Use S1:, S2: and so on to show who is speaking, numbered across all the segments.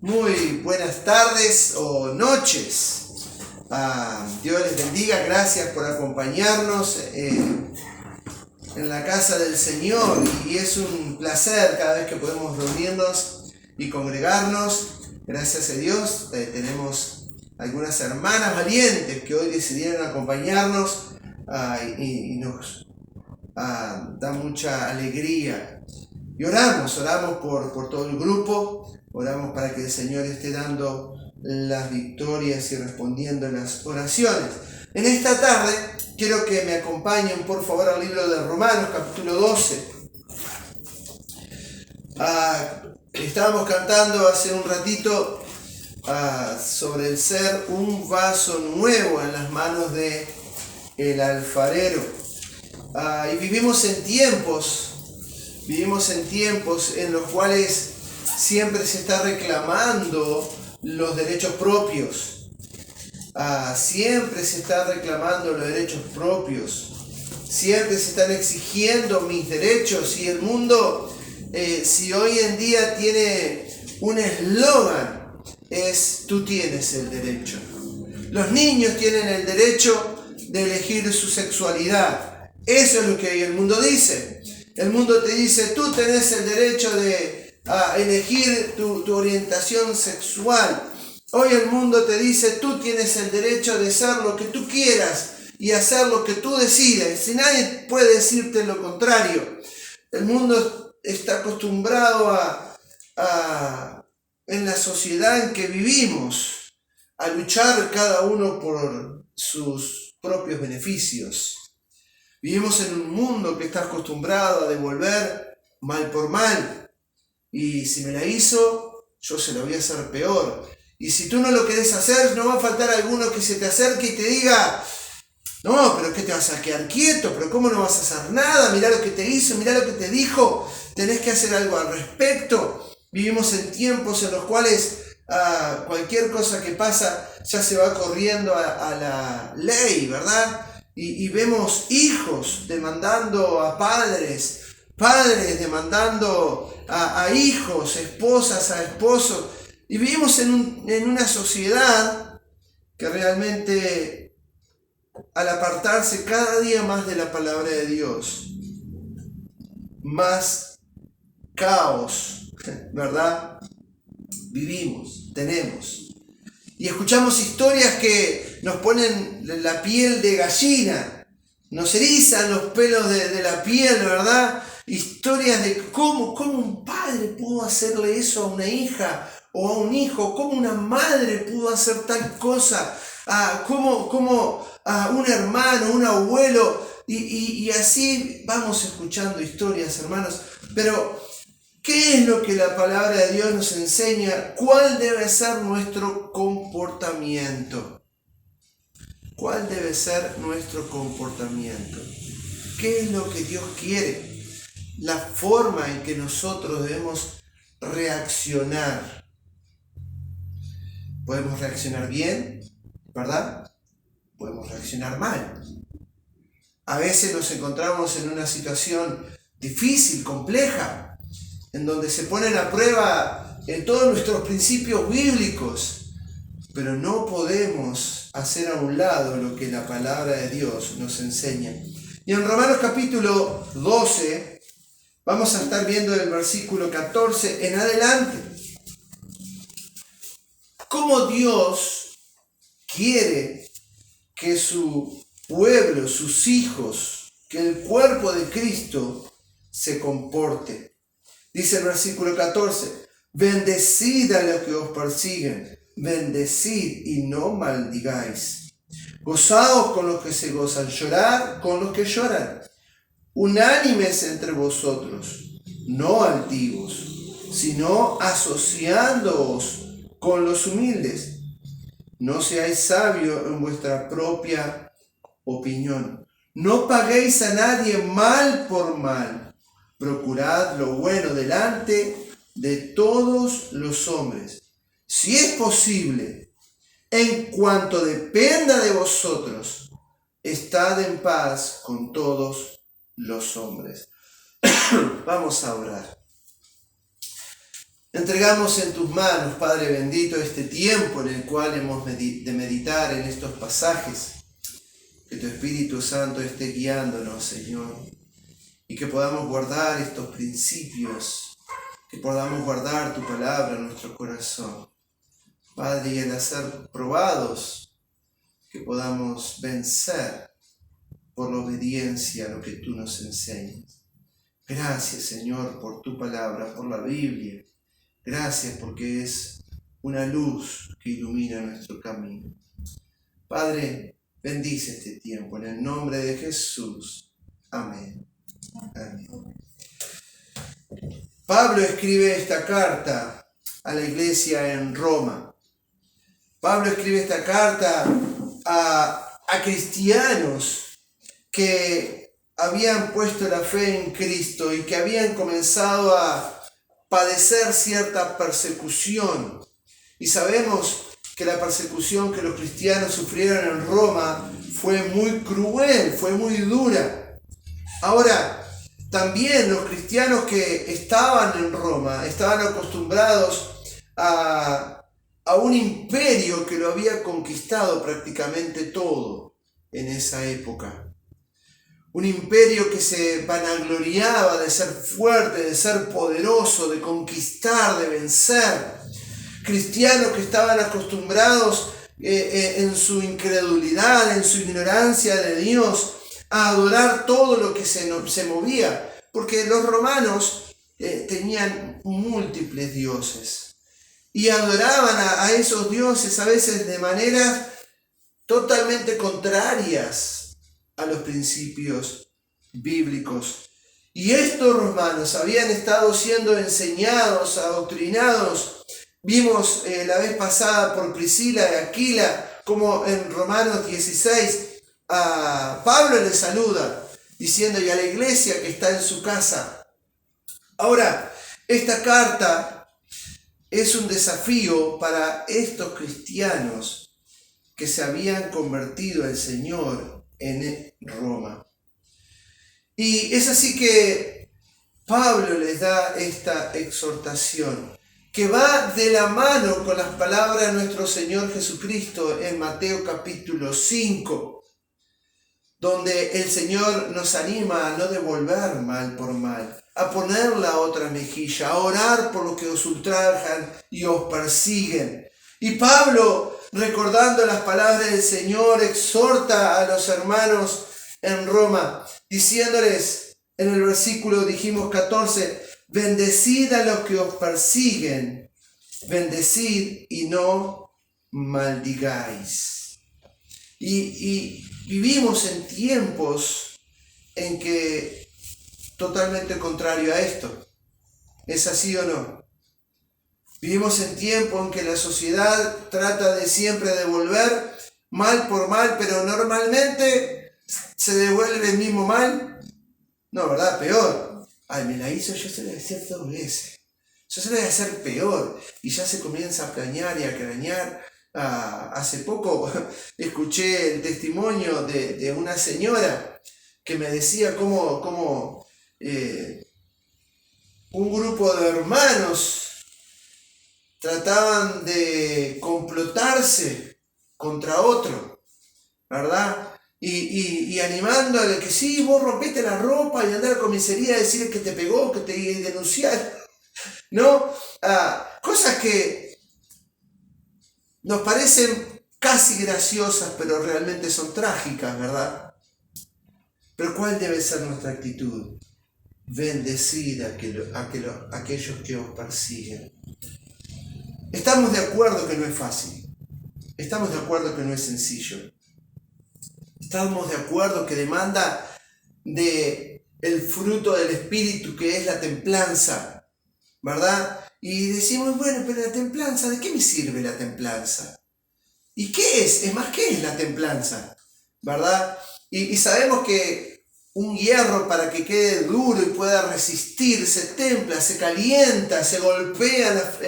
S1: Muy buenas tardes o noches. Dios les bendiga. Gracias por acompañarnos en la casa del Señor. Y es un placer cada vez que podemos reunirnos y congregarnos. Gracias a Dios tenemos algunas hermanas valientes que hoy decidieron acompañarnos y nos da mucha alegría. Y oramos por todo el grupo, oramos para que el Señor esté dando las victorias y respondiendo las oraciones. En esta tarde quiero que me acompañen por favor al libro de Romanos, capítulo 12. Estábamos cantando hace un ratito sobre el ser un vaso nuevo en las manos de el alfarero. Y vivimos en tiempos en los cuales siempre se está reclamando los derechos propios. Siempre se está reclamando los derechos propios. Siempre se están exigiendo mis derechos. Y el mundo, si hoy en día tiene un eslogan, es tú tienes el derecho. Los niños tienen el derecho de elegir su sexualidad. Eso es lo que hoy el mundo dice. El mundo te dice, tú tenés el derecho de elegir tu orientación sexual. Hoy el mundo te dice, tú tienes el derecho de ser lo que tú quieras y hacer lo que tú decides. Si nadie puede decirte lo contrario. El mundo está acostumbrado en la sociedad en que vivimos, a luchar cada uno por sus propios beneficios. Vivimos en un mundo que está acostumbrado a devolver mal por mal. Y si me la hizo, yo se la voy a hacer peor. Y si tú no lo querés hacer, no va a faltar alguno que se te acerque y te diga, no, pero ¿qué te vas a quedar quieto? ¿Pero cómo no vas a hacer nada? Mirá lo que te hizo, mirá lo que te dijo. Tenés que hacer algo al respecto. Vivimos en tiempos en los cuales cualquier cosa que pasa ya se va corriendo a la ley, ¿verdad? Y vemos hijos demandando a padres, padres demandando a hijos, esposas a esposos. Y vivimos en una sociedad que realmente, al apartarse cada día más de la palabra de Dios, más caos, ¿verdad? Vivimos, tenemos. Y escuchamos historias que nos ponen la piel de gallina, nos erizan los pelos de la piel, ¿verdad? Historias de cómo un padre pudo hacerle eso a una hija o a un hijo, cómo una madre pudo hacer tal cosa, cómo un hermano, un abuelo, y así vamos escuchando historias, hermanos. Pero ¿qué es lo que la palabra de Dios nos enseña? ¿Cuál debe ser nuestro comportamiento? ¿Cuál debe ser nuestro comportamiento? ¿Qué es lo que Dios quiere? La forma en que nosotros debemos reaccionar. Podemos reaccionar bien, ¿verdad? Podemos reaccionar mal. A veces nos encontramos en una situación difícil, compleja, en donde se ponen a prueba todos nuestros principios bíblicos, pero no podemos hacer a un lado lo que la palabra de Dios nos enseña. Y en Romanos capítulo 12, vamos a estar viendo el versículo 14 en adelante, cómo Dios quiere que su pueblo, sus hijos, que el cuerpo de Cristo se comporte. Dice el versículo 14, bendecid a los que os persiguen, bendecid y no maldigáis. Gozaos con los que se gozan, llorad con los que lloran. Unánimes entre vosotros, no altivos, sino asociándoos con los humildes. No seáis sabios en vuestra propia opinión. No paguéis a nadie mal por mal. Procurad lo bueno delante de todos los hombres. Si es posible, en cuanto dependa de vosotros, estad en paz con todos los hombres. Vamos a orar. Entregamos en tus manos, Padre bendito, este tiempo en el cual hemos de meditar en estos pasajes. Que tu Espíritu Santo esté guiándonos, Señor, y que podamos guardar estos principios, que podamos guardar tu palabra en nuestro corazón. Padre, y al ser probados, que podamos vencer por la obediencia a lo que tú nos enseñas. Gracias, Señor, por tu palabra, por la Biblia. Gracias porque es una luz que ilumina nuestro camino. Padre, bendice este tiempo en el nombre de Jesús. Amén. Amén. Pablo escribe esta carta a la iglesia en Roma. Pablo escribe esta carta a cristianos que habían puesto la fe en Cristo y que habían comenzado a padecer cierta persecución. Y sabemos que la persecución que los cristianos sufrieron en Roma fue muy cruel, fue muy dura. Ahora, también los cristianos que estaban en Roma estaban acostumbrados a un imperio que lo había conquistado prácticamente todo en esa época. Un imperio que se vanagloriaba de ser fuerte, de ser poderoso, de conquistar, de vencer. Cristianos que estaban acostumbrados en su incredulidad, en su ignorancia de Dios, a adorar todo lo que se movía. Porque los romanos tenían múltiples dioses y adoraban a esos dioses a veces de maneras totalmente contrarias a los principios bíblicos. Y estos romanos habían estado siendo enseñados, adoctrinados. Vimos la vez pasada por Priscila y Aquila, como en Romanos 16, a Pablo le saluda, diciendo, y a la iglesia que está en su casa. Ahora, esta carta es un desafío para estos cristianos que se habían convertido al Señor en Roma. Y es así que Pablo les da esta exhortación, que va de la mano con las palabras de nuestro Señor Jesucristo en Mateo capítulo 5, donde el Señor nos anima a no devolver mal por mal, a poner la otra mejilla, a orar por los que os ultrajan y os persiguen. Y Pablo, recordando las palabras del Señor, exhorta a los hermanos en Roma, diciéndoles en el versículo, dijimos 14, bendecid a los que os persiguen, bendecid y no maldigáis. Y vivimos en tiempos en que totalmente contrario a esto. ¿Es así o no? Vivimos en tiempos en que la sociedad trata de siempre devolver mal por mal, pero normalmente se devuelve el mismo mal. No, ¿verdad? Peor. Ay, me la hizo, yo se la voy a hacer 2 veces. Yo se la voy a hacer peor. Y ya se comienza a planear y a cranear. Hace poco escuché el testimonio de una señora que me decía cómo un grupo de hermanos trataban de complotarse contra otro, ¿verdad? Y animándole que sí, vos rompete la ropa y andar a la comisaría a decirle que te pegó, que te denunciaron, ¿no? Cosas que nos parecen casi graciosas, pero realmente son trágicas, ¿verdad? Pero ¿cuál debe ser nuestra actitud? Bendecid a aquellos que os persiguen. Estamos de acuerdo que no es fácil. Estamos de acuerdo que no es sencillo. Estamos de acuerdo que demanda de el fruto del Espíritu, que es la templanza, ¿verdad? Y decimos, bueno, pero la templanza, ¿de qué me sirve la templanza? ¿Y qué es? Es más, ¿qué es la templanza? ¿Verdad? Y sabemos que un hierro, para que quede duro y pueda resistir, se templa, se calienta, se golpea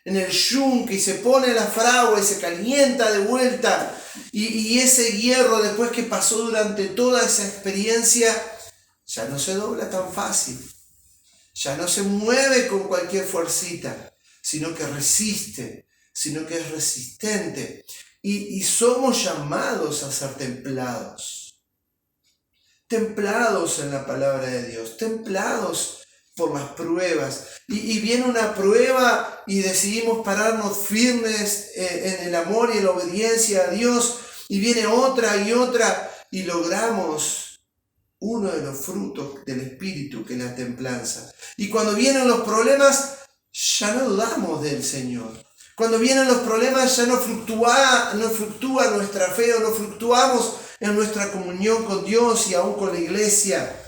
S1: en el yunque y se pone la fragua y se calienta de vuelta. Y ese hierro, después que pasó durante toda esa experiencia, ya no se dobla tan fácil. Ya no se mueve con cualquier fuercita, sino que resiste, sino que es resistente. Y somos llamados a ser templados. Templados en la palabra de Dios, templados por las pruebas. Y viene una prueba y decidimos pararnos firmes en el amor y en la obediencia a Dios. Y viene otra y otra y logramos uno de los frutos del Espíritu, que es la templanza. Y cuando vienen los problemas, ya no dudamos del Señor. Cuando vienen los problemas ya no fluctúa nuestra fe, o no fluctuamos en nuestra comunión con Dios y aún con la iglesia.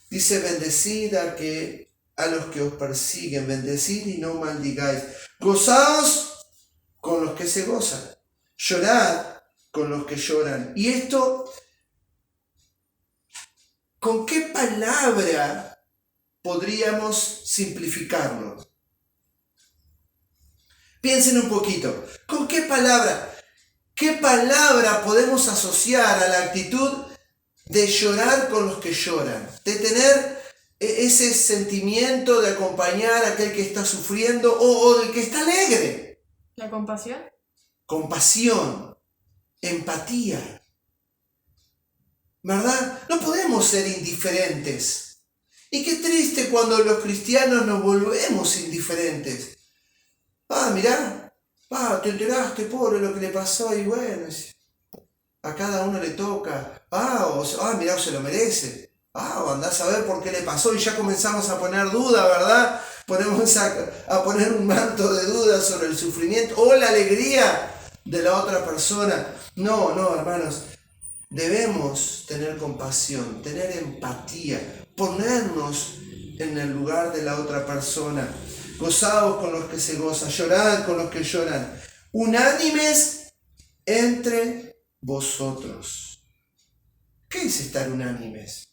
S1: Dice, bendecid a los que os persiguen, bendecid y no maldigáis. Gozaos con los que se gozan, llorad con los que lloran. Y esto, ¿con qué palabra podríamos simplificarlo? Piensen un poquito, ¿con qué palabra? ¿Qué palabra podemos asociar a la actitud de llorar con los que lloran? De tener ese sentimiento de acompañar a aquel que está sufriendo o del que está alegre.
S2: ¿La compasión?
S1: Compasión, empatía. ¿Verdad? No podemos ser indiferentes. Y qué triste cuando los cristianos nos volvemos indiferentes. Mirá, te enteraste, pobre, lo que le pasó, y bueno, a cada uno le toca. Mirá, se lo merece. O andás a ver por qué le pasó, y ya comenzamos a poner duda, ¿verdad? Ponemos a poner un manto de duda sobre el sufrimiento o la alegría de la otra persona. No, hermanos, debemos tener compasión, tener empatía, ponernos en el lugar de la otra persona. Gozaos con los que se gozan, llorad con los que lloran, unánimes entre vosotros. ¿Qué es estar unánimes?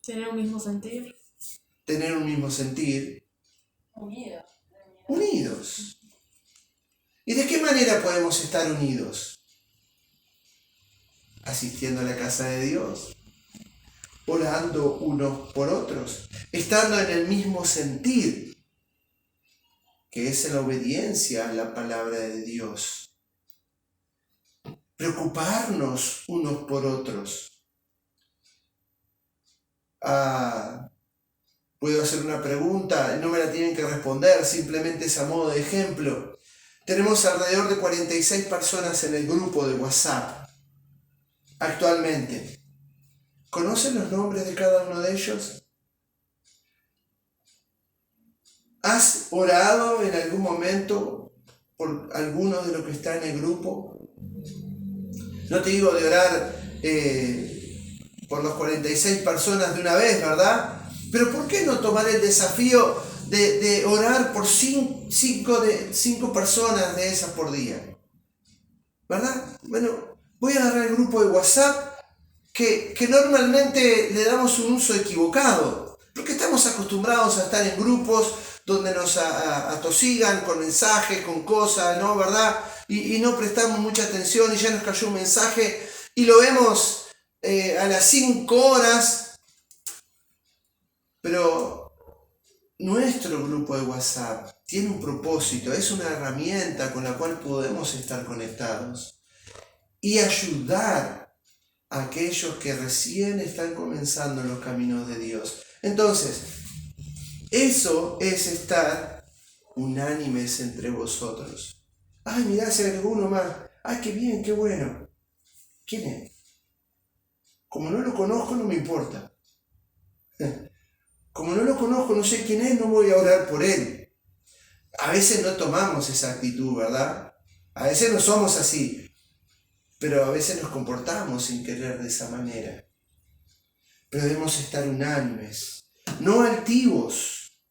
S2: Tener un mismo sentir.
S1: Tener un mismo sentir. Unidos. ¿Y de qué manera podemos estar unidos? Asistiendo a la casa de Dios, orando unos por otros, estando en el mismo sentir, que es en la obediencia a la palabra de Dios. Preocuparnos unos por otros. Puedo hacer una pregunta, no me la tienen que responder, simplemente es a modo de ejemplo. Tenemos alrededor de 46 personas en el grupo de WhatsApp actualmente. ¿Conocen los nombres de cada uno de ellos? ¿Has orado en algún momento por alguno de los que está en el grupo? No te digo de orar por las 46 personas de una vez, ¿verdad? Pero ¿por qué no tomar el desafío de orar por 5 personas de esas por día? ¿Verdad? Bueno, voy a agarrar el grupo de WhatsApp que normalmente le damos un uso equivocado, porque estamos acostumbrados a estar en grupos donde nos atosigan con mensajes, con cosas, ¿no? ¿Verdad? Y no prestamos mucha atención y ya nos cayó un mensaje y lo vemos a las 5 horas, pero nuestro grupo de WhatsApp tiene un propósito, es una herramienta con la cual podemos estar conectados y ayudar a aquellos que recién están comenzando en los caminos de Dios. Entonces, eso es estar unánimes entre vosotros. Mirá, se agregó uno más. Qué bien, qué bueno. ¿Quién es? Como no lo conozco, no me importa. Como no lo conozco, no sé quién es, no voy a orar por él. A veces no tomamos esa actitud, ¿verdad? A veces no somos así. Pero a veces nos comportamos sin querer de esa manera. Pero debemos estar unánimes, no altivos,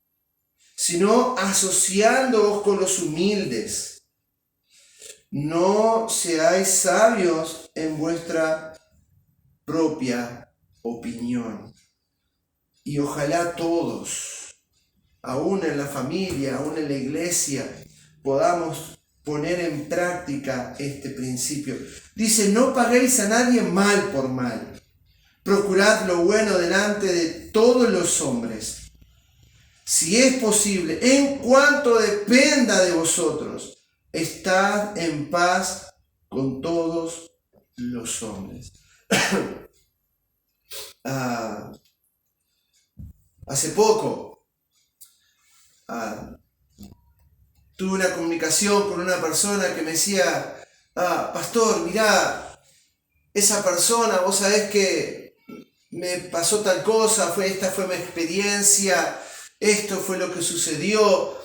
S1: sino asociándoos con los humildes. No seáis sabios en vuestra propia opinión. Y ojalá todos, aún en la familia, aún en la iglesia, podamos poner en práctica este principio. Dice, no paguéis a nadie mal por mal. Procurad lo bueno delante de todos los hombres. Si es posible, en cuanto dependa de vosotros, estad en paz con todos los hombres. Hace poco tuve una comunicación con una persona que me decía, pastor, mirá, esa persona, vos sabés que me pasó tal cosa, esta fue mi experiencia, esto fue lo que sucedió,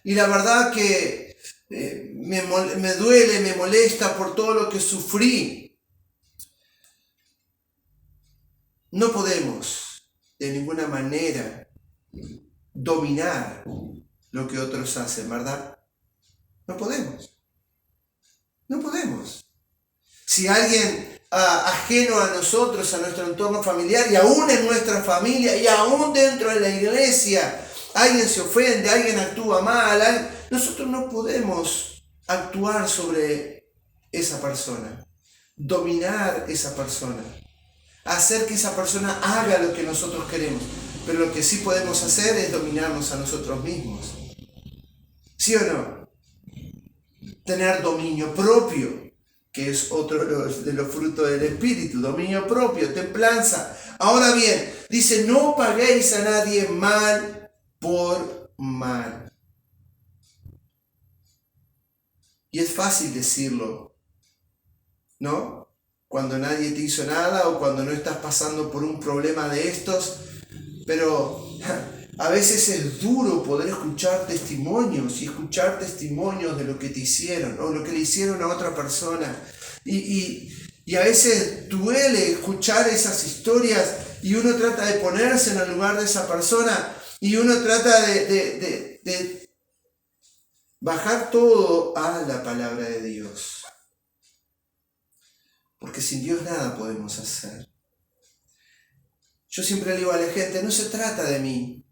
S1: y la verdad que me duele, me molesta por todo lo que sufrí. No podemos de ninguna manera dominar lo que otros hacen, ¿verdad? No podemos. No podemos. Si alguien ajeno a nosotros, a nuestro entorno familiar y aún en nuestra familia y aún dentro de la iglesia, alguien se ofende, alguien actúa mal, nosotros no podemos actuar sobre esa persona, dominar esa persona, hacer que esa persona haga lo que nosotros queremos. Pero lo que sí podemos hacer es dominarnos a nosotros mismos. ¿Sí o no? Tener dominio propio, que es otro de los frutos del Espíritu. Dominio propio, templanza. Ahora bien, dice, no paguéis a nadie mal por mal. Y es fácil decirlo, ¿no? Cuando nadie te hizo nada o cuando no estás pasando por un problema de estos, pero a veces es duro poder escuchar testimonios de lo que te hicieron o lo que le hicieron a otra persona. Y a veces duele escuchar esas historias y uno trata de ponerse en el lugar de esa persona y uno trata de bajar todo a la palabra de Dios. Porque sin Dios nada podemos hacer. Yo siempre le digo a la gente, no se trata de mí,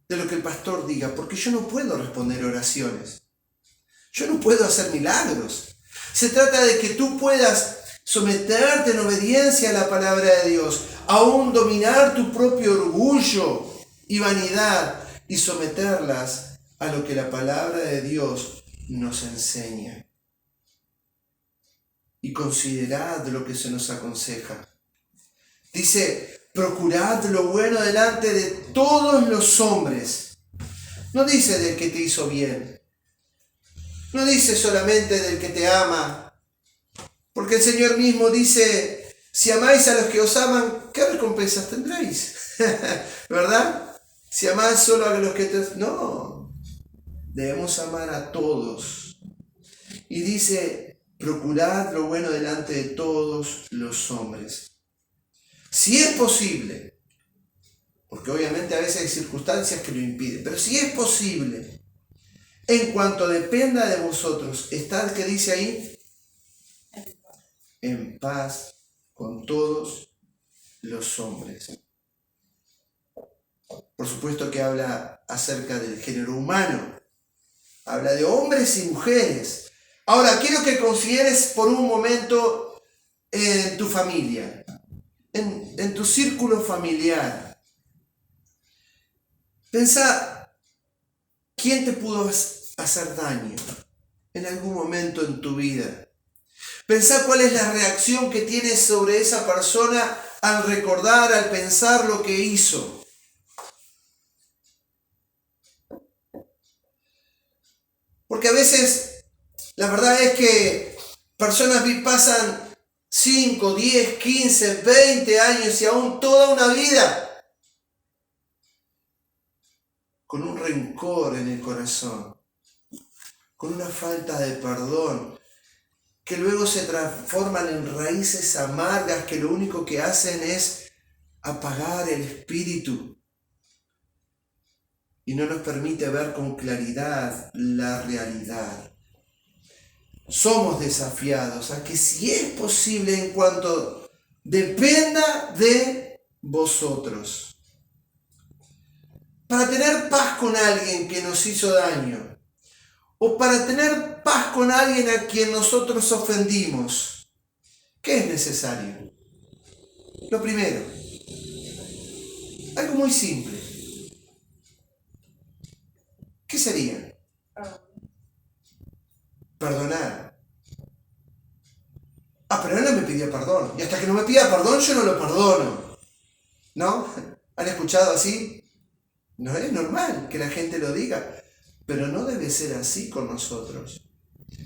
S1: de lo que el pastor diga, porque yo no puedo responder oraciones. Yo no puedo hacer milagros. Se trata de que tú puedas someterte en obediencia a la palabra de Dios, aún dominar tu propio orgullo y vanidad y someterlas a lo que la palabra de Dios nos enseña. Y considerad lo que se nos aconseja. Dice, procurad lo bueno delante de todos los hombres. No dice del que te hizo bien. No dice solamente del que te ama. Porque el Señor mismo dice, si amáis a los que os aman, ¿qué recompensas tendréis? ¿Verdad? Si amáis solo a los que te... No, debemos amar a todos. Y dice, procurad lo bueno delante de todos los hombres. Si es posible, porque obviamente a veces hay circunstancias que lo impiden, pero si es posible, en cuanto dependa de vosotros, estad, ¿qué dice ahí? En paz con todos los hombres. Por supuesto que habla acerca del género humano, habla de hombres y mujeres. Ahora, quiero que consideres por un momento en tu familia. En tu círculo familiar. Pensá, ¿quién te pudo hacer daño en algún momento en tu vida? Pensá cuál es la reacción que tienes sobre esa persona al recordar, al pensar lo que hizo. Porque a veces, la verdad es que personas pasan 5, 10, 15, 20 años y aún toda una vida con un rencor en el corazón, con una falta de perdón, que luego se transforman en raíces amargas que lo único que hacen es apagar el espíritu y no nos permite ver con claridad la realidad. Somos desafiados a que si es posible, en cuanto dependa de vosotros, para tener paz con alguien que nos hizo daño, o para tener paz con alguien a quien nosotros ofendimos, ¿qué es necesario? Lo primero, algo muy simple. ¿Qué sería? Perdonar. Pero él no me pidió perdón. Y hasta que no me pida perdón, yo no lo perdono. ¿No? ¿Han escuchado así? No es normal que la gente lo diga. Pero no debe ser así con nosotros.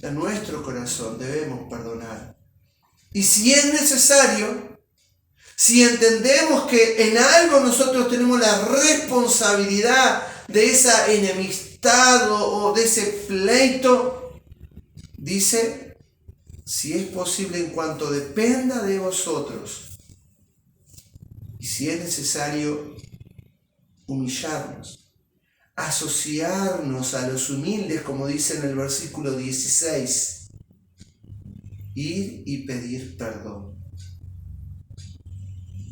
S1: En nuestro corazón debemos perdonar. Y si es necesario, si entendemos que en algo nosotros tenemos la responsabilidad de esa enemistad o de ese pleito, dice, si es posible en cuanto dependa de vosotros, y si es necesario humillarnos, asociarnos a los humildes, como dice en el versículo 16, ir y pedir perdón.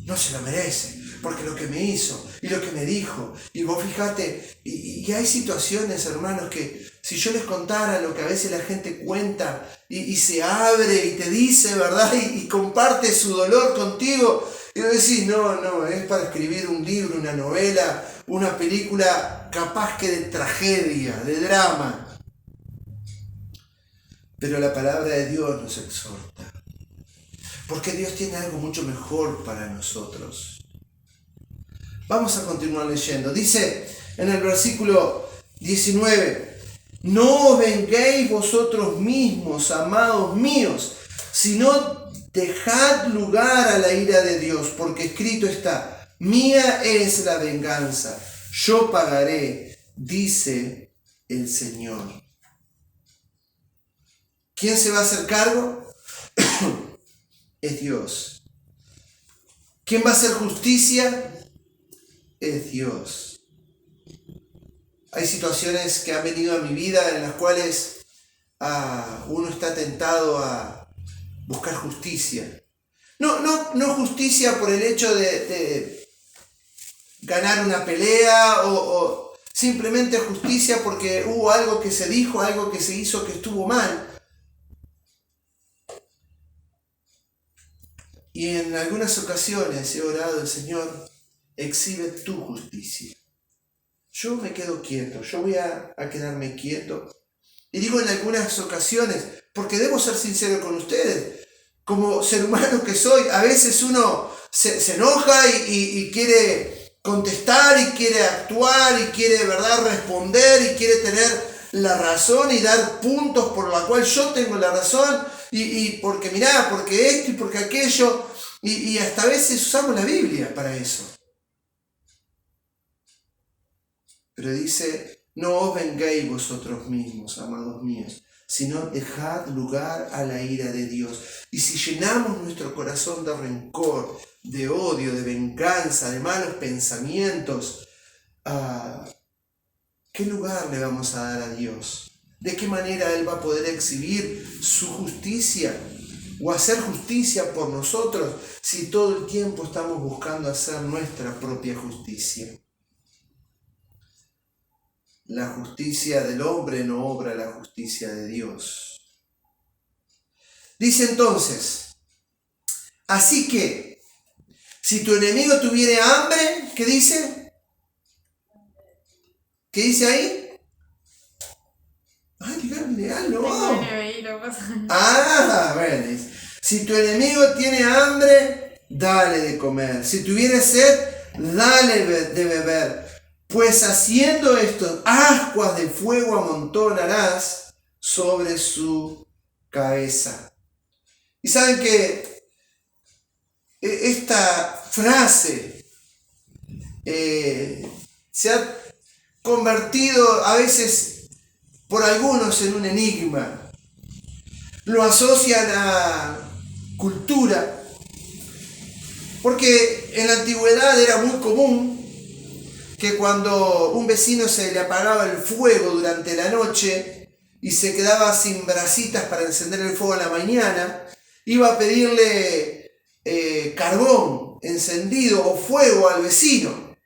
S1: No se lo merece, porque lo que me hizo y lo que me dijo, y vos fíjate, y hay situaciones, hermanos, que si yo les contara lo que a veces la gente cuenta y se abre y te dice, ¿verdad? Y comparte su dolor contigo, y vos decís, no, es para escribir un libro, una novela, una película capaz que de tragedia, de drama. Pero la palabra de Dios nos exhorta. Porque Dios tiene algo mucho mejor para nosotros. Vamos a continuar leyendo. Dice en el versículo 19, no os venguéis vosotros mismos, amados míos, sino dejad lugar a la ira de Dios, porque escrito está, mía es la venganza, yo pagaré, dice el Señor. ¿Quién se va a hacer cargo? Es Dios. ¿Quién va a hacer justicia? Es Dios. Hay situaciones que han venido a mi vida en las cuales uno está tentado a buscar justicia. No justicia por el hecho de ganar una pelea o simplemente justicia porque hubo algo que se dijo, algo que se hizo que estuvo mal. Y en algunas ocasiones he orado al Señor, exhibe tu justicia. Yo me quedo quieto, yo voy a quedarme quieto. Y digo en algunas ocasiones, porque debo ser sincero con ustedes, como ser humano que soy, a veces uno se enoja y quiere contestar y quiere actuar y quiere, ¿verdad?, responder y quiere tener la razón y dar puntos por la cual yo tengo la razón. Y porque mirá, porque esto y porque aquello, y hasta a veces usamos la Biblia para eso. Pero dice, no os vengáis vosotros mismos, amados míos, sino dejad lugar a la ira de Dios. Y si llenamos nuestro corazón de rencor, de odio, de venganza, de malos pensamientos, ¿qué lugar le vamos a dar a Dios? ¿De qué manera Él va a poder exhibir su justicia o hacer justicia por nosotros si todo el tiempo estamos buscando hacer nuestra propia justicia? La justicia del hombre no obra la justicia de Dios. Dice entonces, así que, si tu enemigo tuviere hambre, ¿qué dice? ¿Qué dice ahí? No. Bueno. Si tu enemigo tiene hambre, dale de comer. Si tuviere sed, dale de beber. Pues haciendo esto, ascuas de fuego amontonarás sobre su cabeza. Y saben que esta frase se ha convertido a veces por algunos en un enigma. Lo asocian a cultura, porque en la antigüedad era muy común que cuando un vecino se le apagaba el fuego durante la noche y se quedaba sin brasitas para encender el fuego a la mañana, iba a pedirle carbón encendido o fuego al vecino.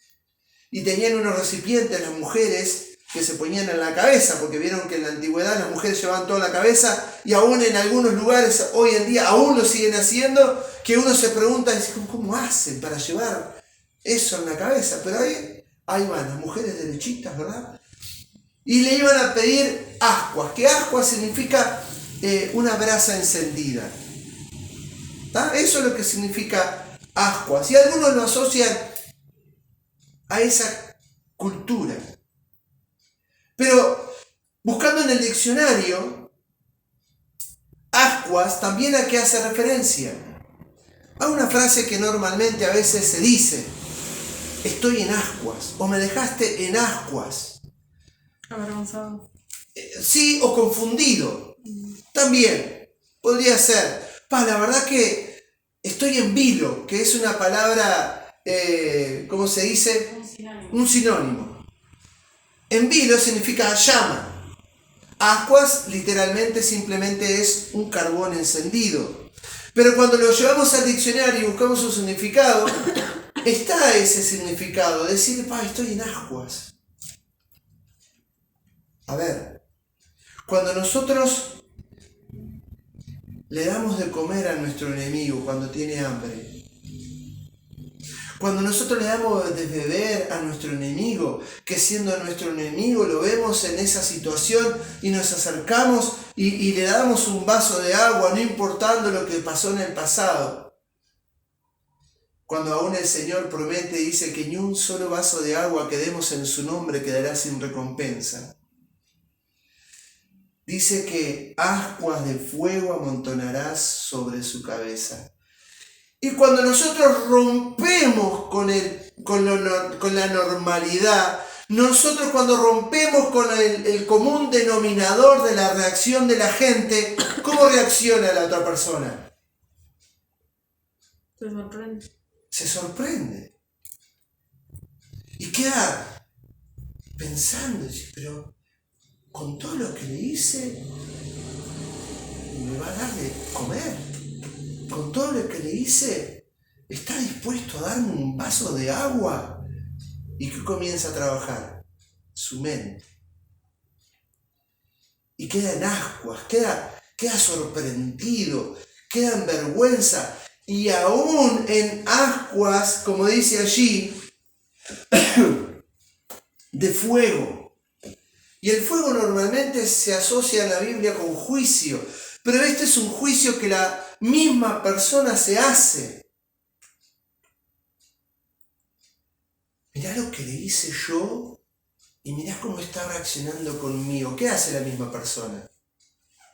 S1: Y tenían unos recipientes las mujeres que se ponían en la cabeza, porque vieron que en la antigüedad las mujeres llevaban toda la cabeza y aún en algunos lugares hoy en día aún lo siguen haciendo, que uno se pregunta, ¿cómo hacen para llevar eso en la cabeza? Pero ahí van las mujeres derechitas, ¿verdad? Y le iban a pedir ascuas, que ascuas significa una brasa encendida. ¿Tá? Eso es lo que significa ascuas. Y algunos lo asocian a esa cultura. Pero buscando en el diccionario, ascuas también a qué hace referencia. A una frase que normalmente a veces se dice, estoy en ascuas, o me dejaste en ascuas.
S2: Avergonzado.
S1: Sí, o confundido. También podría ser. La verdad que estoy en vilo, que es una palabra, ¿cómo se dice? Un sinónimo. En vilo significa llama. Ascuas literalmente simplemente es un carbón encendido. Pero cuando lo llevamos al diccionario y buscamos su significado, está ese significado, decir, estoy en ascuas. A ver, cuando nosotros le damos de comer a nuestro enemigo cuando tiene hambre, cuando nosotros le damos de beber a nuestro enemigo, que siendo nuestro enemigo lo vemos en esa situación y nos acercamos y le damos un vaso de agua, no importando lo que pasó en el pasado. Cuando aún el Señor promete, dice que ni un solo vaso de agua que demos en su nombre quedará sin recompensa. Dice que ascuas de fuego amontonarás sobre su cabeza. Y cuando nosotros rompemos con la normalidad, nosotros cuando rompemos con el común denominador de la reacción de la gente, ¿cómo reacciona la otra persona?
S2: Se sorprende.
S1: Se sorprende. Y queda pensando, pero con todo lo que le hice, me va a dar de comer. Con todo lo que le hice, ¿está dispuesto a darme un vaso de agua? ¿Y qué comienza a trabajar? Su mente. Y queda en ascuas, queda sorprendido, queda en vergüenza. Y aún en ascuas, como dice allí, de fuego. Y el fuego normalmente se asocia en la Biblia con juicio. Pero este es un juicio que la misma persona se hace. Mirá lo que le hice yo y mirá cómo está reaccionando conmigo. ¿Qué hace la misma persona?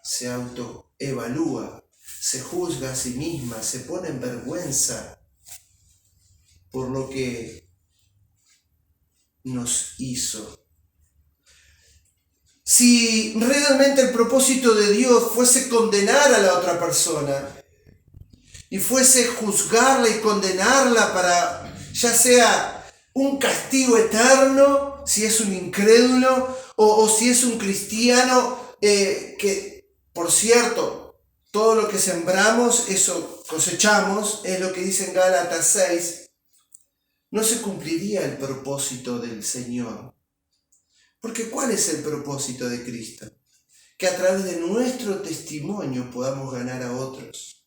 S1: Se autoevalúa, se juzga a sí misma, se pone en vergüenza por lo que nos hizo. Si realmente el propósito de Dios fuese condenar a la otra persona y fuese juzgarla y condenarla para ya sea un castigo eterno, si es un incrédulo o si es un cristiano, que por cierto, todo lo que sembramos, eso cosechamos, es lo que dice en Gálatas 6, no se cumpliría el propósito del Señor. Porque ¿cuál es el propósito de Cristo? Que a través de nuestro testimonio podamos ganar a otros.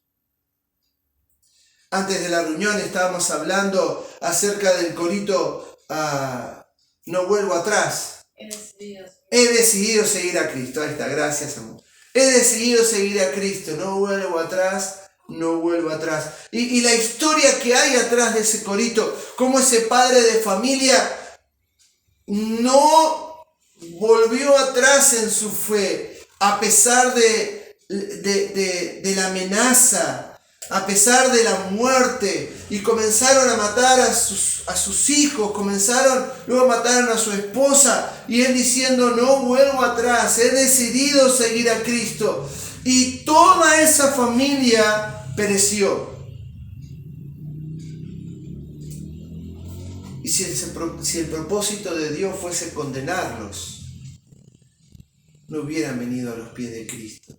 S1: Antes de la reunión estábamos hablando acerca del corito no vuelvo atrás. He decidido seguir a Cristo. Ahí está, gracias amor. He decidido seguir a Cristo, no vuelvo atrás, no vuelvo atrás. Y la historia que hay atrás de ese corito, como ese padre de familia no volvió atrás en su fe, a pesar de la amenaza, a pesar de la muerte, y comenzaron a matar a sus hijos, luego mataron a su esposa, y él diciendo, no vuelvo atrás, he decidido seguir a Cristo, y toda esa familia pereció. Y si el propósito de Dios fuese condenarlos, no hubieran venido a los pies de Cristo.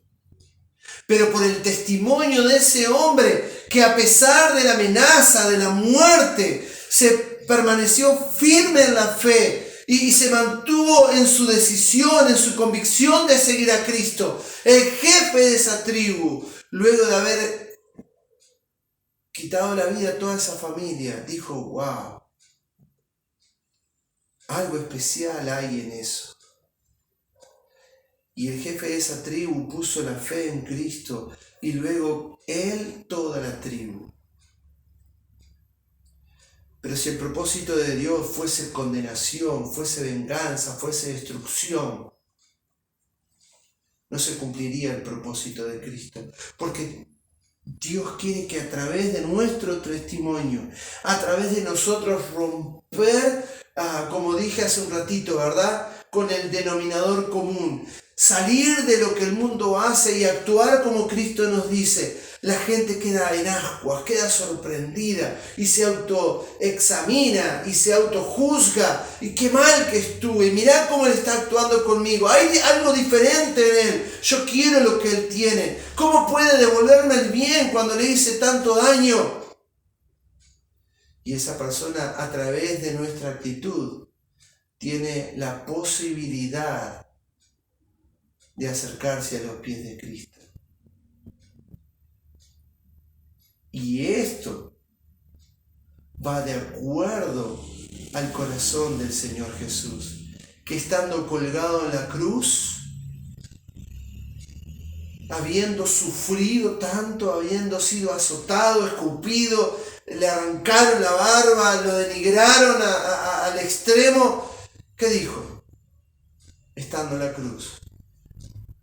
S1: Pero por el testimonio de ese hombre, que a pesar de la amenaza, de la muerte, se permaneció firme en la fe, y se mantuvo en su decisión, en su convicción de seguir a Cristo. El jefe de esa tribu, luego de haber quitado la vida a toda esa familia, dijo, wow, algo especial hay en eso. Y el jefe de esa tribu puso la fe en Cristo y luego él, toda la tribu. Pero si el propósito de Dios fuese condenación, fuese venganza, fuese destrucción, no se cumpliría el propósito de Cristo. Porque Dios quiere que a través de nuestro testimonio, a través de nosotros romper, como dije hace un ratito, ¿verdad?, con el denominador común, salir de lo que el mundo hace y actuar como Cristo nos dice. La gente queda en ascuas, queda sorprendida y se autoexamina y se autojuzga. Y qué mal que estuve, mirá cómo él está actuando conmigo. Hay algo diferente en él, yo quiero lo que él tiene. ¿Cómo puede devolverme el bien cuando le hice tanto daño? Y esa persona, a través de nuestra actitud, tiene la posibilidad de acercarse a los pies de Cristo. Y esto va de acuerdo al corazón del Señor Jesús, que estando colgado en la cruz, habiendo sufrido tanto, habiendo sido azotado, escupido, le arrancaron la barba, lo denigraron al extremo, ¿qué dijo? Estando en la cruz,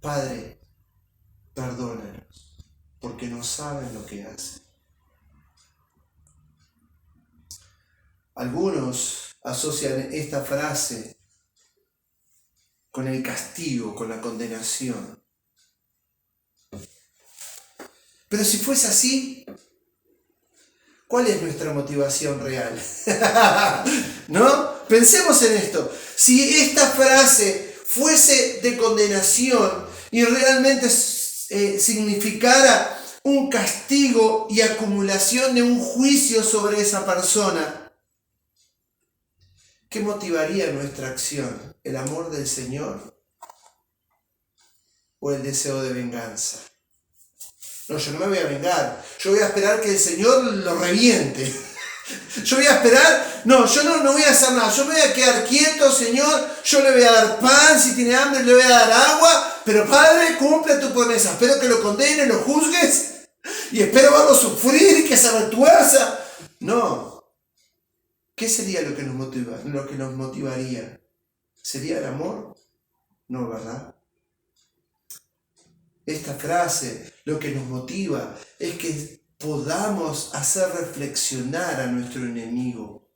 S1: Padre, perdónalos, porque no saben lo que hacen. Algunos asocian esta frase con el castigo, con la condenación. Pero si fuese así, ¿cuál es nuestra motivación real? ¿No? Pensemos en esto. Si esta frase fuese de condenación y realmente significara un castigo y acumulación de un juicio sobre esa persona, ¿qué motivaría nuestra acción? ¿El amor del Señor o el deseo de venganza? No, yo no me voy a vengar. Yo voy a esperar que el Señor lo reviente. Yo voy a esperar. No, yo no voy a hacer nada. Yo me voy a quedar quieto, Señor. Yo le voy a dar pan. Si tiene hambre, le voy a dar agua. Pero Padre, cumple tu promesa. Espero que lo condenes, lo juzgues. Y espero verlo sufrir y que se retuerza. No. ¿Qué sería lo que nos motiva? Lo que nos motivaría? ¿Sería el amor? No, ¿verdad? Esta frase lo que nos motiva es que podamos hacer reflexionar a nuestro enemigo.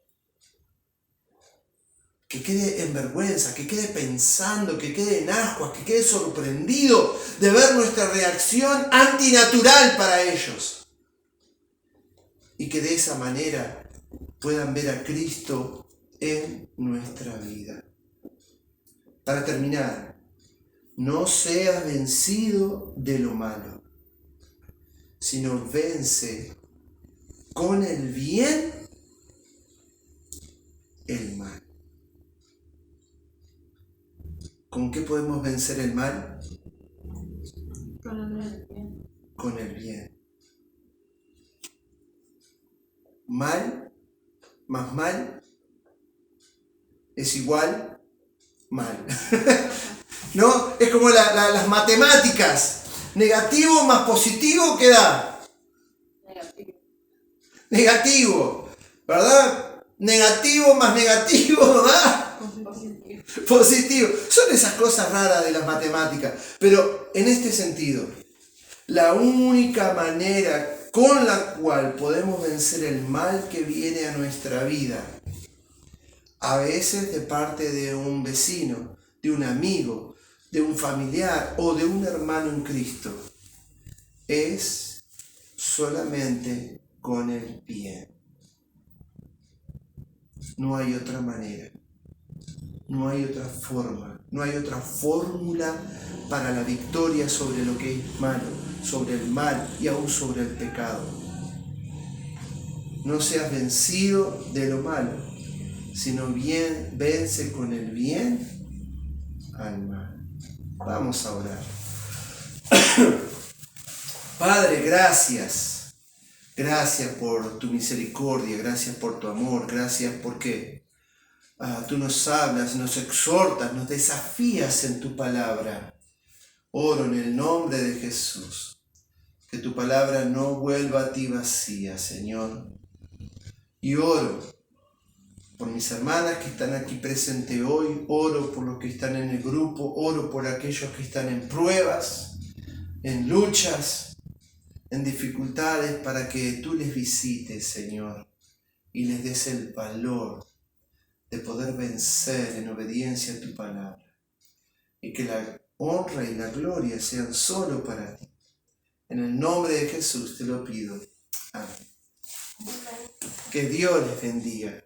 S1: Que quede en vergüenza, que quede pensando, que quede en ascuas, que quede sorprendido de ver nuestra reacción antinatural para ellos. Y que de esa manera puedan ver a Cristo en nuestra vida. Para terminar, no seas vencido de lo malo, sino vence con el bien el mal. ¿Con qué podemos vencer el mal?
S2: Con el bien.
S1: Con el bien. Mal más mal es igual mal. ¿No? Es como las matemáticas. Negativo más positivo, ¿qué da? Negativo. ¿Verdad? Negativo más negativo, ¿verdad? Positivo. Son esas cosas raras de las matemáticas. Pero en este sentido, la única manera con la cual podemos vencer el mal que viene a nuestra vida, a veces de parte de un vecino, de un amigo, de un familiar o de un hermano en Cristo, es solamente con el bien. No hay otra manera, no hay otra forma, no hay otra fórmula para la victoria sobre lo que es malo, sobre el mal y aún sobre el pecado. No seas vencido de lo malo, sino bien vence con el bien al mal. Vamos a orar. Padre, gracias. Gracias por tu misericordia, gracias por tu amor, gracias porque tú nos hablas, nos exhortas, nos desafías en tu palabra. Oro en el nombre de Jesús, que tu palabra no vuelva a ti vacía, Señor. Y oro por mis hermanas que están aquí presentes hoy, oro por los que están en el grupo, oro por aquellos que están en pruebas, en luchas, en dificultades, para que tú les visites, Señor, y les des el valor de poder vencer en obediencia a tu palabra. Y que la honra y la gloria sean solo para ti. En el nombre de Jesús te lo pido. Amén. Que Dios les bendiga.